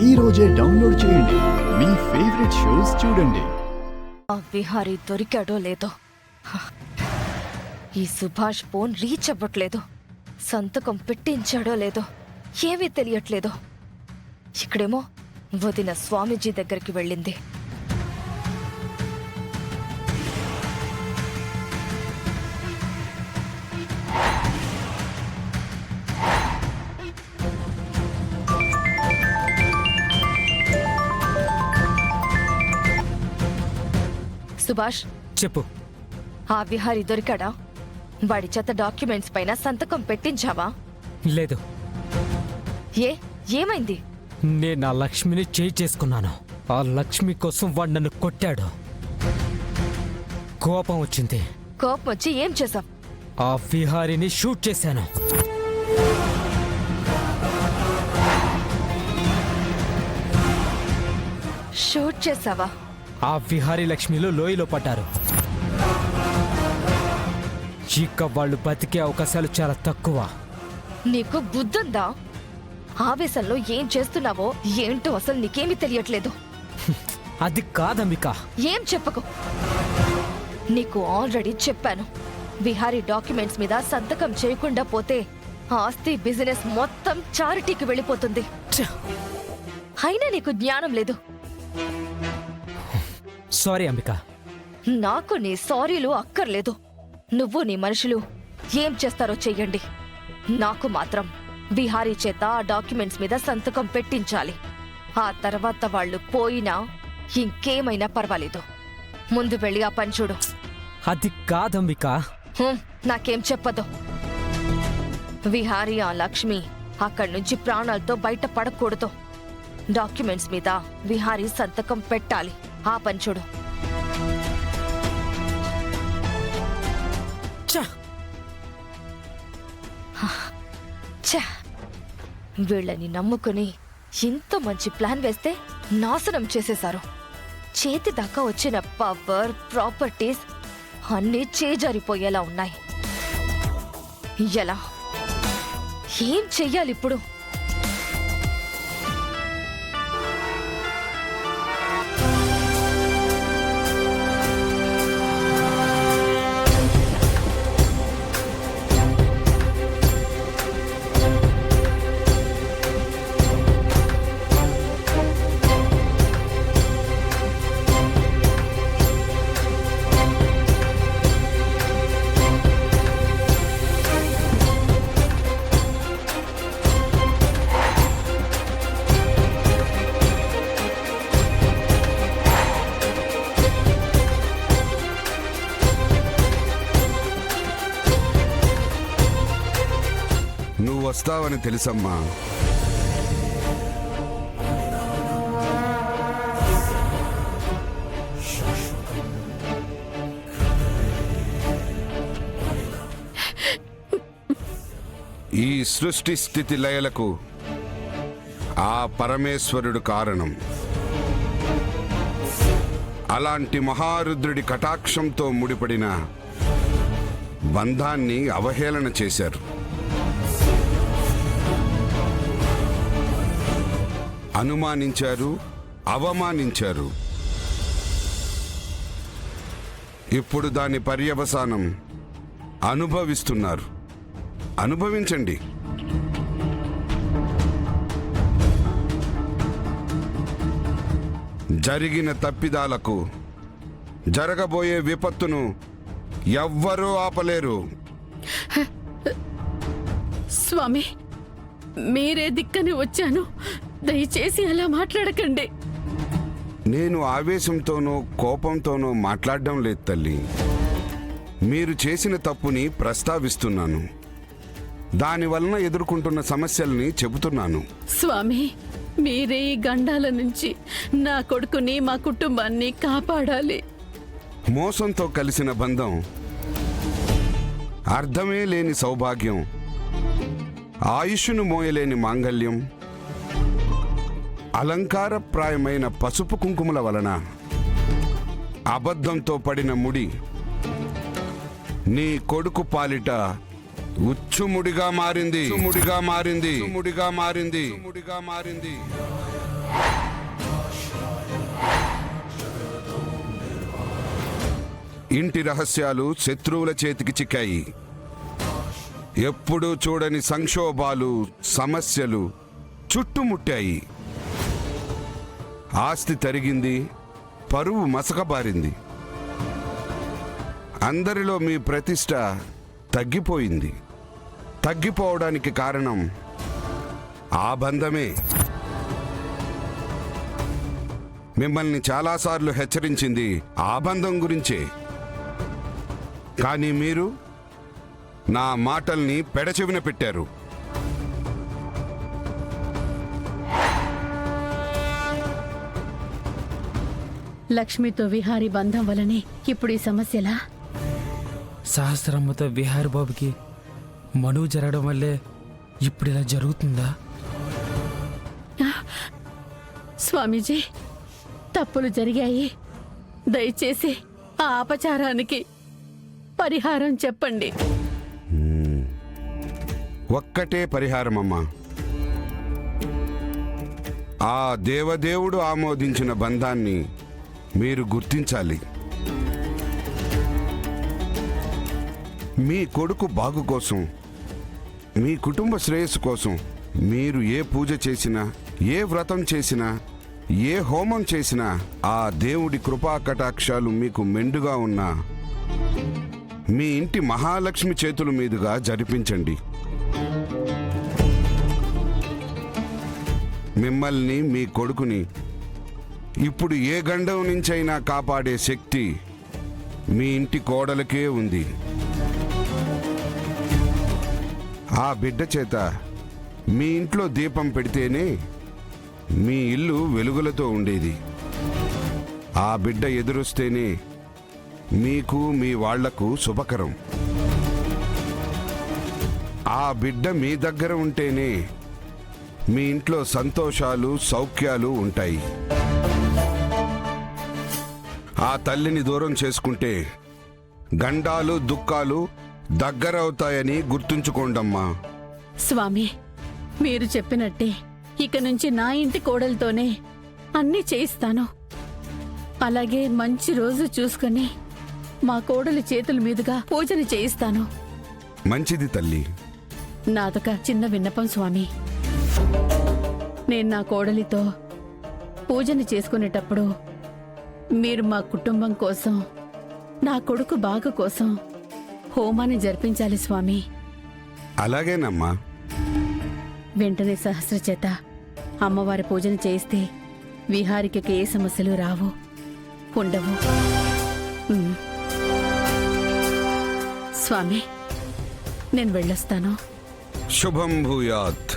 ఈ రోజే డౌన్లోడ్ చేయండి. మీ ఫేవరెట్ షోస్ చూడండి. ఆ విహారీ దొరికాడో లేదో. ఈ సుభాష్ ఫోన్ రీచ్ అవ్వట్లేదు. సంతకం పెట్టించాడో లేదో ఏమీ తెలియట్లేదు. ఇక్కడేమో వదిన స్వామీజీ దగ్గరికి వెళ్ళింది. సుభాష్, చెప్పు. ఆ విహారీ దొరికాడా? వాడి చేత డాక్యుమెంట్స్ పైన సంతకం పెట్టించావా? లేదు. ఏమైంది? నేను ఆ లక్ష్మిని చేసుకున్నాను. ఆ లక్ష్మి కోసం వాడు నన్ను కొట్టాడు. కోపం వచ్చింది. కోపం వచ్చి ఏం చేశావ్? ఆ విహారీని షూట్ చేశాను. షూట్ చేసావా? ఆ విహారీ లక్ష్మిలో లోయలో పడ్డారు. ఇక వాళ్ళు బతికే అవకాశాలు చాలా తక్కువ. నీకు బుద్ధుందా? ఆవేశంలో ఏం చేస్తున్నావో ఏంటో అసలు నీకేమీ తెలియట్లేదు. అది కాదమిక. ఏం చెప్పకు. నీకు ఆల్రెడీ చెప్పాను, విహారీ డాక్యుమెంట్స్ మీద సంతకం చేయకుండా పోతే ఆస్తి బిజినెస్ మొత్తం చారిటీకి వెళ్ళిపోతుంది. అయినా నీకు జ్ఞానం లేదు. సారీ అంబిక. నాకు నీ సారీలు అక్కర్లేదు. నువ్వు నీ మనుషులు ఏం చేస్తారో చెయ్యండి. నాకు మాత్రం విహారీ చేత ఆ డాక్యుమెంట్స్ మీద సంతకం పెట్టించాలి. ఆ తర్వాత వాళ్ళు పోయినా ఇంకేమైనా పర్వాలేదు. ముందు వెళ్ళి ఆ పని చూడు. అది కాదంబిక. నాకేం చెప్పదు. విహారీ ఆ లక్ష్మి అక్కడి నుంచి ప్రాణాలతో బయట పడకూడదు. డాక్యుమెంట్స్ మీద విహారీ సంతకం పెట్టాలి. ఆ పని చూడు. వీళ్ళని నమ్ముకుని ఇంత మంచి ప్లాన్ వేస్తే నాశనం చేసేశారు. చేతి దాకా వచ్చిన పవర్, ప్రాపర్టీస్ అన్నీ చేజారిపోయేలా ఉన్నాయి. ఎలా? ఏం చెయ్యాలి ఇప్పుడు? నువ్వు వస్తావని తెలుసమ్మా. ఈ సృష్టి స్థితి లయలకు ఆ పరమేశ్వరుడు కారణం. అలాంటి మహారుద్రుడి కటాక్షంతో ముడిపడిన బంధాన్ని అవహేళన చేశారు. అనుమానించారు, అవమానించారు. ఇప్పుడు దాని పర్యవసానం అనుభవిస్తున్నారు. అనుభవించండి. జరిగిన తప్పిదాలకు, జరగబోయే విపత్తును ఎవ్వరూ ఆపలేరు. స్వామి, మీరే దిక్కని వచ్చాను. దయచేసి అలా మాట్లాడకండి. నేను ఆవేశంతోనో కోపంతోనో మాట్లాడడం లేదు తల్లి. మీరు చేసిన తప్పుని ప్రస్తావిస్తున్నాను. దానివలన ఎదుర్కొంటున్న సమస్యల్ని చెబుతున్నాను. స్వామి, మీరే ఈ గండాల నుంచి నా కొడుకుని, మా కుటుంబాన్ని కాపాడాలి. మోసంతో కలిసిన బంధం, అర్థమే లేని సౌభాగ్యం, ఆయుష్ను మోయలేని మాంగల్యం, అలంకారప్రాయమైన పసుపు కుంకుమల వలన అబద్ధంతో పడిన ముడి నీ కొడుకు పాలిట ఉచ్చుముడిగా మారింది. ఇంటి రహస్యాలు శత్రువుల చేతికి చిక్కాయి. ఎప్పుడూ చూడని సంక్షోభాలు, సమస్యలు చుట్టుముట్టాయి. ఆస్తి తరిగింది, పరువు మసకబారింది. అందరిలో మీ ప్రతిష్ట తగ్గిపోయింది. తగ్గిపోవడానికి కారణం ఆ బంధమే. మిమ్మల్ని చాలాసార్లు హెచ్చరించింది ఆ బంధం గురించే. కానీ మీరు నా మాటల్ని పెడచెవిన పెట్టారు. లక్ష్మితో విహారీ బంధం వలనే ఇప్పుడు ఈ సమస్యలా? సహస్రమ్మతో విహారి బాబుకి మనువు జరగడం వల్లే ఇప్పుడు ఇలా జరుగుతుందా? స్వామీజీ, తప్పులు జరిగాయి. దయచేసి ఆ అపచారానికి పరిహారం చెప్పండి. ఒక్కటే పరిహారమమ్మా. ఆ దేవదేవుడు ఆమోదించిన బంధాన్ని మీరు గుర్తించాలి. మీ కొడుకు బాగు కోసం, మీ కుటుంబ శ్రేయస్సు కోసం మీరు ఏ పూజ చేసినా, ఏ వ్రతం చేసినా, ఏ హోమం చేసినా ఆ దేవుడి కృపా కటాక్షాలు మీకు మెండుగా ఉన్నా మీ ఇంటి మహాలక్ష్మి చేతుల మీదుగా జరిపించండి. మిమ్మల్ని, మీ కొడుకుని ఇప్పుడు ఏ గండం నుంచైనా కాపాడే శక్తి మీ ఇంటి కోడలకే ఉంది. ఆ బిడ్డ చేత మీ ఇంట్లో దీపం పెడితేనే మీ ఇల్లు వెలుగులతో ఉండేది. ఆ బిడ్డ ఎదురొస్తేనే మీకు, మీ వాళ్లకు శుభకరం. ఆ బిడ్డ మీ దగ్గర ఉంటేనే మీ ఇంట్లో సంతోషాలు, సౌఖ్యాలు ఉంటాయి. ఆ తల్లిని దూరం చేసుకుంటే గండాలు, దుఃఖాలు దగ్గరవుతాయని గుర్తుంచుకోండమ్మా. స్వామి, మీరు చెప్పినట్టే ఇక నుంచి నా ఇంటి కోడలతోనే అన్నీ చేయిస్తాను. అలాగే మంచి రోజు చూసుకొని మా కోడలి చేతుల మీదుగా పూజలు చేయిస్తాను. మంచిది తల్లి. నాదొక చిన్న విన్నపం స్వామి. నేను నా కోడలితో పూజను చేసుకునేటప్పుడు మీరు మా కుటుంబం కోసం, నా కొడుకు బాగు కోసం హోమాన్ని జరిపించాలి స్వామి. అలాగేనమ్మా. వెంటనే సహస్ర చేత అమ్మవారి పూజను చేయిస్తే విహారికి ఏ సమస్యలు రావు, ఉండవు. స్వామి, నేను వెళ్ళొస్తాను. శుభం భూయాత్.